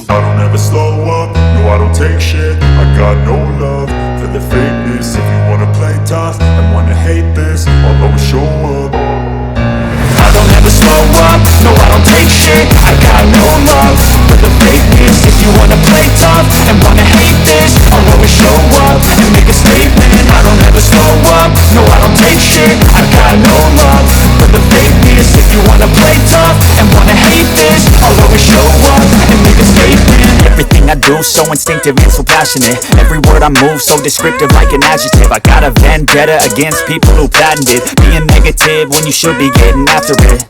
I don't ever slow up, no I don't take shit. I got no love for the fakeness. If you wanna play tough and wanna hate this, I'll always show up. I don't ever slow up, no I don't take shit. I got no love for the fakeness. If you wanna play tough and wanna hate this, I'll always show up and make a statement. I don't ever slow up, no I don't take shit. I got no love for the fakeness. If you wanna play tough and wanna hate this, I'll always show up and make a statement. Everything I do so instinctive and so passionate. Every word I move so descriptive like an adjective. I got a vendetta against people who patented being negative when you should be getting after it.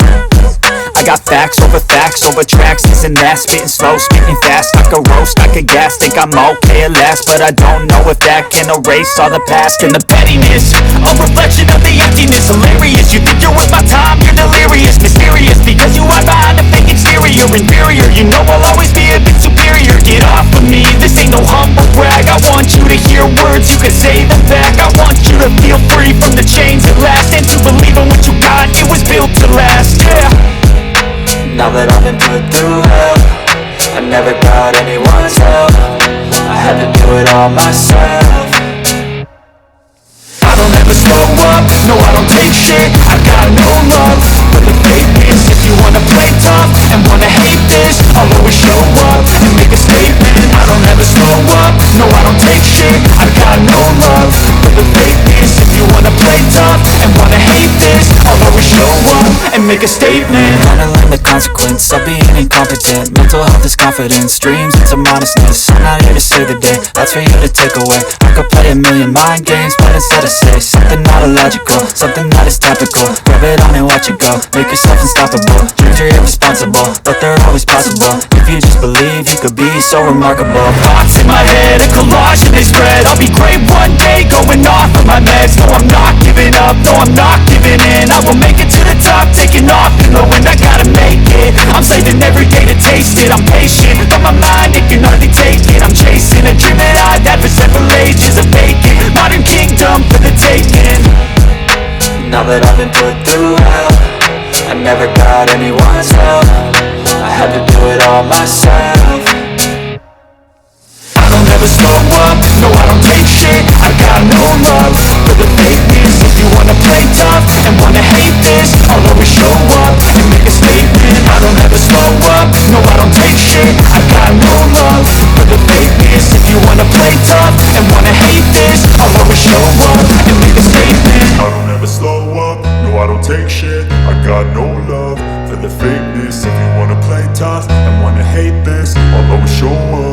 I got facts over tracks, isn't that? Spitting slow, speaking fast, I could roast, I could gas. Think I'm okay at last, but I don't know if that can erase all the past. And the pettiness, a reflection of the emptiness. Hilarious, you think you're worth my time, you're delirious. Mysterious, because you hide behind a fake exterior. Inferior, you know I'll always be a bit superior. Get off of me, this ain't no humble brag. I want you to hear words, you can say them back. I want you to feel free from the chains at last, and to believe in what you got, it was built to last, yeah. Now that I've been put through hell, I never got anyone's help. I had to do it all myself. I don't ever slow up, no I don't take shit. I got no love for the fakeness. If you wanna play tough and wanna hate this, I'll always show up and make a statement. I don't ever slow up, no I don't take shit. I got no love for the fakeness. If you wanna play tough and wanna hate this, I'll always show up and make a statement. Gotta learn the consequence of being incompetent. Mental health is confidence, dreams into modestness. I'm not here to save the day, that's for you to take away. I could play a million mind games, but instead I say something not illogical, something that is topical. Grab it on and watch it go, make yourself unstoppable. Dreams are irresponsible, but they're always possible. If you just believe, you could be so remarkable. Thoughts in my head, a collage and they spread. I'll be great one day, going off of my meds. No, I'm not giving up, no, I'm not giving in. I will make it to the top, taking off in the wind. I gotta make it, I'm saving every day to taste it. I'm patient, but my mind, it can hardly take it. I'm chasing a dream that I've had for several ages. A vacant, modern kingdom for the taking. Now that I've been put through hell, I never got anyone's help. I had to do it all myself. I don't ever slow up, no I don't take shit. I got no love for the fakeness. If you wanna play tough and wanna hate this, I'll always show up and make a statement. I don't ever slow up, no I don't take shit. I got no love for the fakeness. If you wanna play tough and wanna hate this, I'll always show up and make a statement. I don't ever slow up, no I don't take shit. I got no love for the fakeness. If you wanna play tough and wanna hate this, I'll always show up.